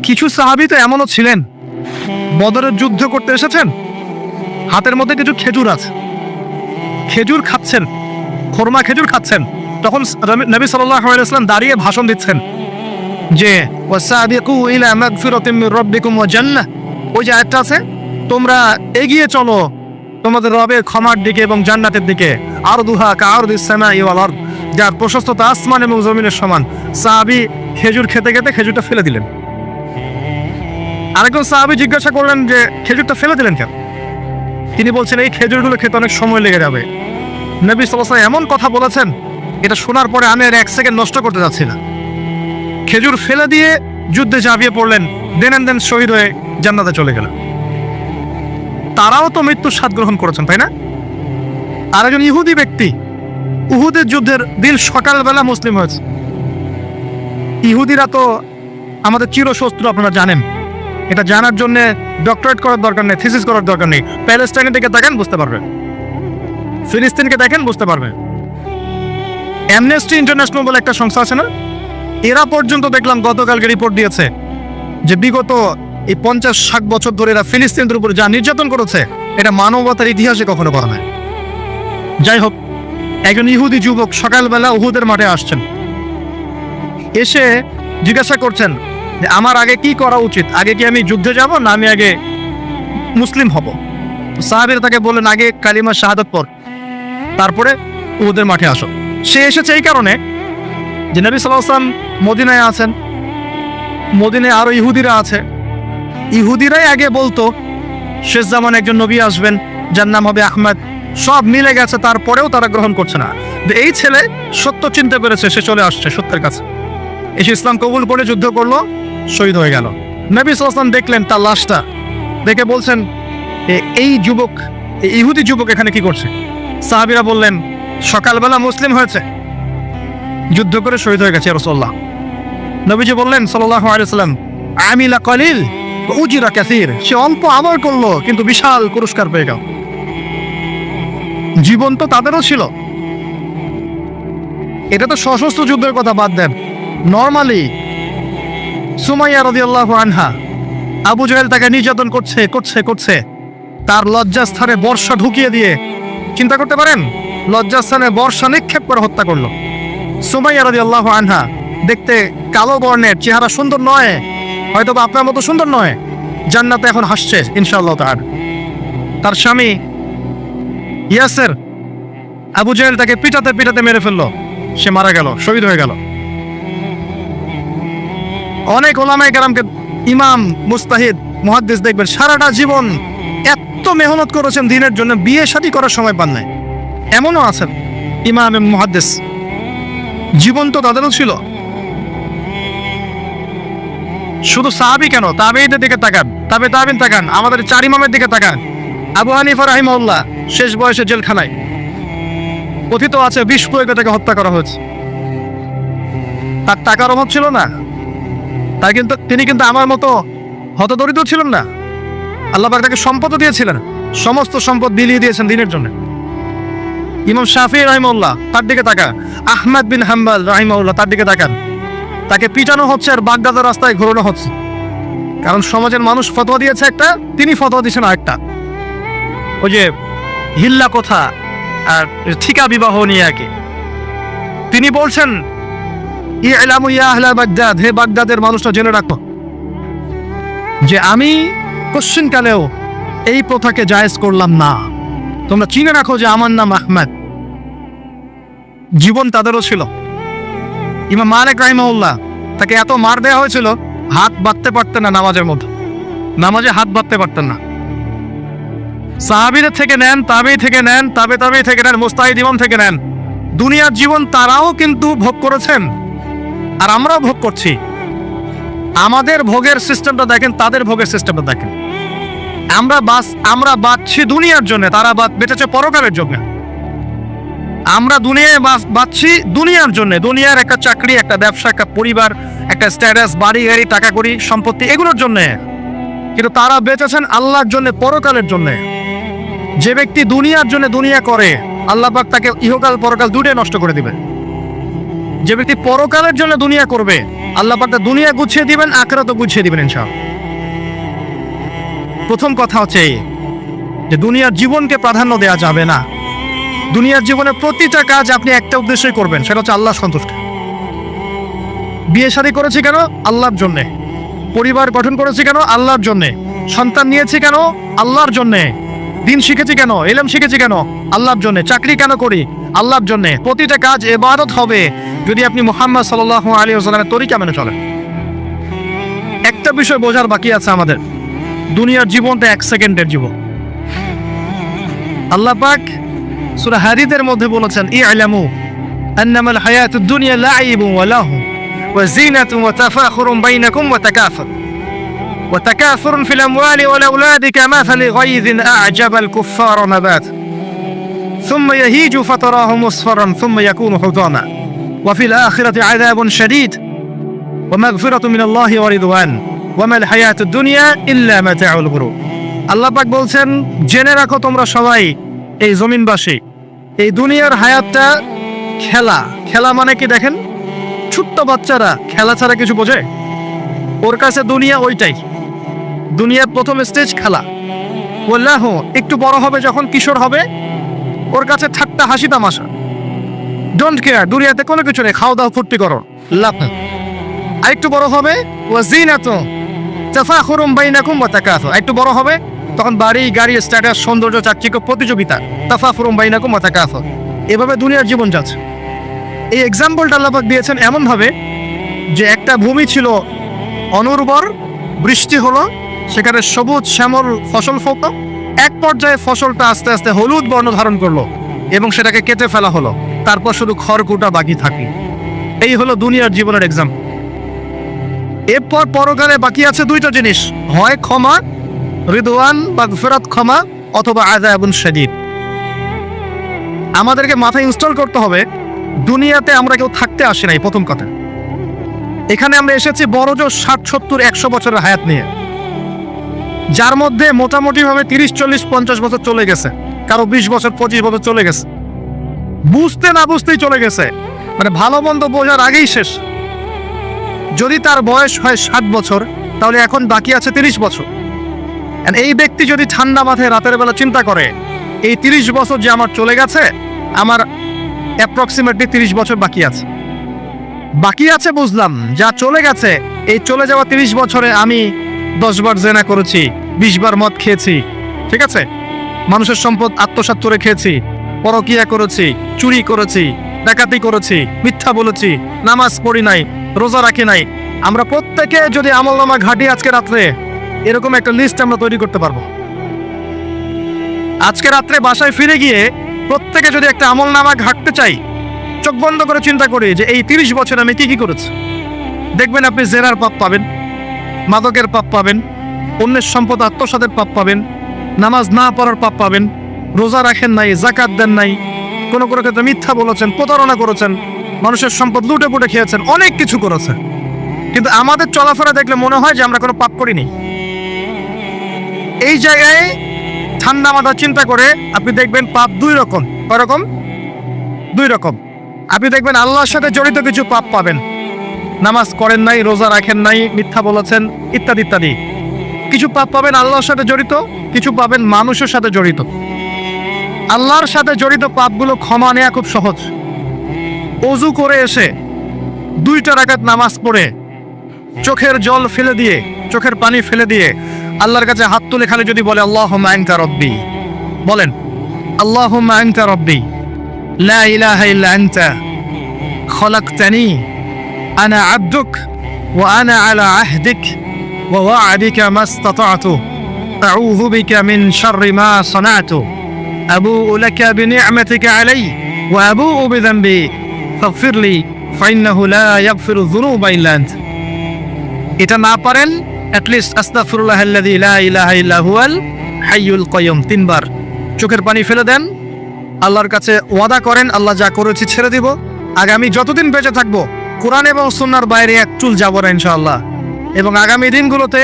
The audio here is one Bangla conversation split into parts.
কিছু সাহাবী তো এমনও ছিলেন, বদরের যুদ্ধ করতে এসেছেন, হাতের মধ্যে কিছু খেজুর আছে, খেজুর খাচ্ছেন, খোরমা খেজুর খাচ্ছেন। তখন নবী সাল্লাল্লাহু আলাইহি ওয়াসাল্লাম দাঁড়িয়ে ভাষণ দিচ্ছেন যে ওয়াসাবিকু ইলা মাগফিরাতিম মির রাব্বিকুম ওয়া জান্নাহ। ওই যে আয়াতটা আছে, তোমরা এগিয়ে চলো তোমাদের রবের ক্ষমার দিকে এবং জান্নাতের দিকে। আরদুহা কাআরদিস সামাই ওয়াল আরদ, যার প্রশস্ততা আসমান এবং জমিনের সমান। সাহাবী খেজুর খেতে খেতে খেজুরটা ফেলে দিলেন। আরেকজন সাহাবী জিজ্ঞাসা করলেন যে খেজুরটা ফেলে দিলেন কেন? তিনি বলছেন এই খেজুরগুলো খেতে অনেক সময় লেগে যাবে। নবী সাল্লাল্লাহু আলাইহি ওয়াসাল্লাম এমন কথা বলেছেন, এটা শোনার পরে আমি আর এক সেকেন্ড নষ্ট করতে যাচ্ছি না। খেজুর ফেলে দিয়ে যুদ্ধে ঝাঁপিয়ে পড়লেন, দেন শহীদ হয়ে জান্নাতে চলে গেলেন। তারাও তো মৃত্যুর স্বাদ গ্রহণ করেছেন, তাই না? আর একজন ইহুদি ব্যক্তি উহুদের যুদ্ধের দিন সকালবেলা মুসলিম হয়েছে। ইহুদিরা তো আমাদের চিরশত্রু, আপনারা জানেন। এটা জানার জন্য ডক্টরেট করার দরকার নেই, থিসিস করার দরকার নেই। প্যালেস্টাইনের দিকে দেখেন বুঝতে পারবেন, ফিলিস্তিনকে দেখেন বুঝতে পারবেন। অ্যামনেস্টি ইন্টারন্যাশনাল বলে একটা সংস্থা আছে না, এরা পর্যন্ত দেখলাম গতকালকে রিপোর্ট দিয়েছে যে বিগত এই 50-60 বছর ধরে এরা ফিলিস্তিনদের উপর যা নির্যাতন করেছে, এটা মানবতার ইতিহাসে কখনো করা নাই। যাই হোক, একজন ইহুদি যুবক সকালবেলা উহুদের মাঠে আসছেন, এসে জিজ্ঞাসা করছেন যে আমার আগে কি করা উচিত, আগে কি আমি যুদ্ধে যাব না আমি আগে মুসলিম হব? সাহাবীরা তাকে বললেন আগে কালিমা শাহাদাত পড়, তারপরে উহুদের মাঠে আসো। সে এসেছে এই কারণে যে নবী সাল্লাল্লাহু আলাইহি ওয়াসাল্লাম মদিনায় আছেন, মদিনায় আরো ইহুদিরা আছে। ইহুদিরাই আগে বলতো শেষ জামানে একজন নবী আসবেন, যার নাম হবে আহমদ। সব মিলে গেছে, তারপরেও তারা গ্রহণ করছে না। এই ছেলে সত্য চিনতে পেরেছে, সে চলে আসছে সত্যের কাছে, এসে ইসলাম কবুল করে যুদ্ধ করলো, শহীদ হয়ে গেল। নবী সাল্লাল্লাহু আলাইহি ওয়াসাল্লাম দেখলেন তার লাশটা, দেখে বলছেন এই যুবক, এই ইহুদি যুবক এখানে কি করছে? সাহাবীরা বললেন সকালবেলা মুসলিম হয়েছে, যুদ্ধ করে শহীদ হয়ে গেছে ইয়া রাসূলুল্লাহ। নবীজি বললেন সাল্লাল্লাহু আলাইহি ওয়াসাল্লাম আমিলা কলিল উজরা কাসীর, সে অল্প আমল করলো কিন্তু বিশাল পুরস্কার পেয়ে গেল। জীবন তো তাদেরও ছিল। এটা তো সশস্ত্র যুদ্ধের কথা বাদ দেন, নরমালি সুমাইয়া রাদিয়াল্লাহু আনহা, আবু জাহেল তাকে নির্যাতন করছে, তার লজ্জাস্থানে বর্ষা ঢুকিয়ে দিয়ে, চিন্তা করতে পারেন, লজ্জাস্থানে বর্ষা নিক্ষেপ করে হত্যা করলো। সুমাইয়া রাদিয়াল্লাহু আনহা দেখতে কালো বর্ণের, চেহারা সুন্দর নয়, হয়তো বা আপনার মতো সুন্দর নয়, জান্নাতে এখন হাসছে ইনশাআল্লাহ তাআলা। তার স্বামী ইয়াসের, আবু জাহেল তাকে পিটাতে মেরে ফেললো, সে মারা গেল, শহীদ হয়ে গেল। অনেক ওলামায়ে কেরামকে, ইমাম, মুস্তাহিদ, মুহাদ্দিস দেখবেন সারাটা জীবন এত মেহনত করেছেন দ্বীনের জন্য, বিয়ে শাদী করার সময় পান নাই, এমনও আছেন ইমাম এবং মুহাদ্দিস। জীবন তো তাদেরও ছিল। শুধু সাহাবী কেন, তাবেঈদের দিকে তাকান, তাবেঈন তাকান, আমাদের 4 ইমামের দিকে তাকান। আবু হানিফা রাহিমাহুল্লাহ শেষ বয়সে জেলখানায়, কথিত আছে বিষ প্রয়োগে তাকে হত্যা করা হয়েছে। তার টাকার অভাব ছিল না, তিনি কিন্তু আমার মতো হতদরিদ্র ছিলেন না। আল্লাহ পাক তাকে সম্পদ দিয়েছিলেন, সমস্ত সম্পদ বিলিয়ে দিয়েছেন দ্বীনের জন্য। ইমাম শাফিঈ রাহিমাহুল্লাহ, তার দিকে তাকান। আহমদ বিন হাম্বল রাহিমাহুল্লাহ, তার দিকে তাকান। তাকে পিটানো হচ্ছে আর বাগদাদের রাস্তায় ঘোরানো হচ্ছে, কারণ সমাজের মানুষ ফতোয়া দিয়েছে একটা, তিনি ফতোয়া দিয়েছেন আরেকটা। ওই যে হিল্লা কথা আর ঠিকা বিবাহ নিয়ে আর কি, তিনি বলছেন ইলামু ইয়া আহলা বাগদাদ, হে বাগদাদের মানুষরা জেনে রাখো যে আমি কোশ্চিনকালেও এই প্রথাকে জায়েজ করলাম না। তোমরা চিনে রাখো যে আমার নাম আহমদ। জীবন তাদেরও ছিল। ইমাম মালিক রাহিমাহুল্লাহ, তাকে এত মার দেওয়া হয়েছিল, হাত বাঁধতে পারতেন না নামাজের মধ্যে, নামাজে হাত বাঁধতে পারতেন না। সাহাবীদের থেকে নেন, তাবেঈ থেকে নেন, তাবেঈ থেকে নেন, মুস্তাহিদ ইমাম থেকে নেন, দুনিয়ার জীবন তারাও কিন্তু ভোগ করেছেন আর আমরাও ভোগ করছি। আমাদের ভোগের সিস্টেমটা দেখেন, তাদের ভোগের সিস্টেমটা দেখেন। আমরা বাঁচছি দুনিয়ার জন্য, তারা বেঁচেছে পরকালের জন্য। আমরা দুনিয়ায় বাঁচছি দুনিয়ার জন্য, দুনিয়ার একটা চাকরি, একটা ব্যবসা, একটা পরিবার, একটা স্ট্যাটাস, বাড়ি গাড়ি, টাকা কড়ি, সম্পত্তি, এগুলোর জন্য। কিন্তু তারা বেঁচেছেন আল্লাহর জন্য, পরকালের জন্য। যে ব্যক্তি দুনিয়ার জন্য দুনিয়া করে, আল্লাহ পাক তাকে ইহকাল পরকাল দুটোই নষ্ট করে দিবে। যে ব্যক্তি পরকালের জন্য দুনিয়া করবে, আল্লাহ পাক তার দুনিয়া গুছিয়ে দিবেন, আখিরাতও গুছিয়ে দিবেন ইনশাআল্লাহ। প্রথম কথা হচ্ছে এই যে দুনিয়ার জীবনকে প্রাধান্য দেওয়া যাবে না। দুনিয়ার জীবনে প্রতিটা কাজ আপনি একটা উদ্দেশ্যই করবেন, সেটা হচ্ছে আল্লাহ সন্তুষ্ট। বিয়ে শাদী করেছি কেন? আল্লাহর জন্যে। পরিবার গঠন করেছি কেন? আল্লাহর জন্যে। সন্তান নিয়েছি কেন? আল্লাহর জন্যে। দিন শিখেছি কেন? ইলম শিখেছি কেন? আল্লাহর জন্যে। চাকরি কেন করি? আল্লাহর জন্যে। প্রতিটা কাজ ইবাদত হবে যদি আপনি মুহাম্মদ সাল্লাল্লাহু আলাইহি ওয়াসাল্লামের তরিকা মেনে চলেন। একটা বিষয় বোঝার বাকি আছে আমাদের, দুনিয়ার জীবনটা 1 সেকেন্ডের জীবন। আল্লাহ পাক সূরা হাদীদের মধ্যে বলেছেন, ই'লামু আন্নামাল হায়াতুদ দুনিয়া লা'iবুন ওয়া লাহু ওয়া জিনাতুন ওয়া তাফাখুরুন বাইনাকুম ওয়া তাকাসুরুন ফিল আমওয়ালি ওয়াল আওলাদি কামাসালি গায়যিন আ'জাবাল কুফফারা নাবাত ثم يهيج فتراه مصفرا ثم يكون حطاما وفي الآخرة عذاب شديد ومغفرة من الله ورضوان وما الحياة الدنيا إلا متاع الغرور। আল্লাহ পাক বলছেন, জেনে রাখো তোমরা সবাই এই জমিনবাসী, এই দুনিয়ার হায়াতটা খেলা। খেলা মানে কি দেখেন, ছোট্ট বাচ্চারা খেলা ছাড়া কিছু বোঝে? ওর কাছে দুনিয়া ওইটাই। দুনিয়ার প্রথম স্টেজ খেলা। বললাহ একটু বড় হবে, যখন কিশোর হবে, ওর কাছে ঠাট্টা হাসি তামাশা, ডোন্ট কেয়ার, দুনিয়াতে কোনো কিছু নেই, খাওয়া দাওয়া ফুর্তি করো, লাভ নেই। আর একটু বড় হবে, ওয়াজিনাতুন তাফাখুরুন বাইনাকুম ওয়া তাকাসুর, একটু বড় হবে তখন বাড়ি গাড়ি স্ট্যাটাস সৌন্দর্য চাকচিক্য প্রতিযোগিতা, তাফাখুরুন বাইনাকুম ওয়া তাকাসুর। এভাবে দুনিয়ার জীবন যাচ্ছে। এই এক্সাম্পলটা আল্লাহ পাক দিয়েছেন এমন ভাবে যে একটা ভূমি ছিল অনুর্বর, বৃষ্টি হলো, সেখানে সবুজ শ্যামল ফসল ফলতো, এক পর্যায়ে ফসলটা আস্তে আস্তে হলুদ বর্ণ ধারণ করলো এবং সেটাকে কেটে ফেলা হলো, তারপর শুধু খড়কুটা বাকি থাকলো। এই হলো দুনিয়ার জীবনের এক্সাম্পল। এরপর পরকালে বাকি আছে দুইটা জিনিস, হয় ক্ষমা, রিদওয়ান মাগফিরাত ক্ষমা, অথবা আযাবুন শাদীদ। আমাদেরকে মাথায় ইনস্টল করতে হবে, দুনিয়াতে আমরা কেউ থাকতে আসি নাই। প্রথম কথা, এখানে আমরা এসেছি বড়জোর 60, 70, 100 বছরের হায়াত নিয়ে, যার মধ্যে মোটামুটি ভাবে 30, 40, 50 বছর চলে গেছে, কারো 20 বছর 25 বছর চলে গেছে, বুঝতে না বুঝতেই চলে গেছে, মানে ভালো মন্দ বোঝার আগেই শেষ। যদি তার বয়স হয় 60 বছর, তাহলে এখন বাকি আছে 30 বছর। এই ব্যক্তি যদি ঠান্ডা মাথায় রাতের বেলা চিন্তা করে, এই 30 বছর যে আমার চলে গেছে, আমার অ্যাপ্রক্সিমেটলি 30 বছর বাকি আছে। বাকি আছে বুঝলাম, যা চলে গেছে, এই চলে যাওয়া 30 বছরে আমি 10 বার জেনা করেছি, 20 বার মদ খেয়েছি, ঠিক আছে, মানুষের সম্পদ আত্মসাৎ করে খেয়েছি, পরকিয়া করেছি, চুরি করেছি, ডাকাতি করেছি, মিথ্যা বলেছি, নামাজ পড়ি নাই, রোজা রাখি নাই। আমরা প্রত্যেকে যদি আমলনামা ঘাটি আজকে রাত্রে, এরকম একটা লিস্ট আমরা তৈরি করতে পারবো। আজকে রাত্রে বাসায় ফিরে গিয়ে প্রত্যেকে যদি একটা আমলনামা ঘাটতে চাই, চোখ বন্ধ করে চিন্তা করি যে এই 30 বছর আমি কি কি করেছি, দেখবেন আপনি জেনার পাপ পাবেন, মাদকের পাপ পাবেন, অন্যের সম্পদ আত্মসাতের পাপ পাবেন, নামাজ না পড়ার পাপ পাবেন, রোজা রাখেন নাই, যাকাত দেন নাই, কোনো কোনো ক্ষেত্রে মিথ্যা বলেছেন, প্রতারণা করেছেন, মানুষের সম্পদ লুটে পুটে খেয়েছেন, অনেক কিছু করেছেন। কিন্তু আমাদের চলাফেরা দেখলে মনে হয় যে আমরা কোনো পাপ করিনি। এই জায়গায় ঠান্ডা মাথা চিন্তা করে আপনি দেখবেন পাপ দুই রকম। কয় রকম? দুই রকম। আপনি দেখবেন আল্লাহর সাথে জড়িত কিছু পাপ পাবেন, নামাজ করেন নাই, রোজা রাখেন নাই, মিথ্যা বলেছেন, ইত্যাদি ইত্যাদি। কিছু পাপ পাবেন আল্লাহর সাথে জড়িত, কিছু পাবেন মানুষের সাথে জড়িত। আল্লাহর সাথে জড়িত পাপগুলো ক্ষমা নেওয়া খুব সহজ। ওযু করে এসে 2 রাকাত নামাজ পড়ে চোখের জল ফেলে দিয়ে, চোখের পানি ফেলে দিয়ে আল্লাহর কাছে হাত তুলে খালি যদি বলে আল্লাহুম্মা আনতা রাব্বি, বলেন আল্লাহুম্মা আনতা রাব্বি লা ইলাহা ইল্লা আনতা খলাকতানি আনা আবদুক ওয়া আনা আলা আহদিক ওয়া ওয়া'দিকা মাস্তাতা'তু আউযু বিকা মিন শাররি মা সানা'তু আবুউ লাকা বিনি'মাতিকা আলাইয়া ওয়া আবুউ বিযানবি ফাগফিরলি ফাইন্নাহু লা ইয়াগফিরু যুনুবা ইল্লা আনতা। এটা না পারেন, অ্যাটলিস্ট আস্তাগফিরুল্লাহাল্লাযী লা ইলাহা ইল্লা হুয়াল হাইয়ুল কাইয়ুম 3 বার চোখের পানি ফেলে দেন, আল্লাহর কাছে ওয়াদা করেন আল্লাহ যা করেছি ছেড়ে দিব, আগামী যতদিন বেঁচে থাকবো কোরআন এবং সুন্নাহর বাইরে এক চুল যাব না ইনশাআল্লাহ। এবং আগামী দিনগুলোতে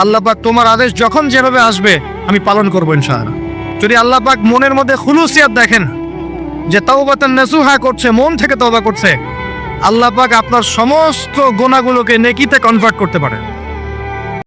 আল্লাহ পাক তোমার আদেশ যখন যেভাবে আসবে আমি পালন করবো ইনশাআল্লাহ। যদি আল্লাহ পাক মনের মধ্যে খুলুসিয়াত দেখেন যে তাওবাতান নাসুহা করছে, মন থেকে তওবা করছে, আল্লাহ পাক আপনার সমস্ত গুনাহগুলোকে নেকিতে কনভার্ট করতে পারে।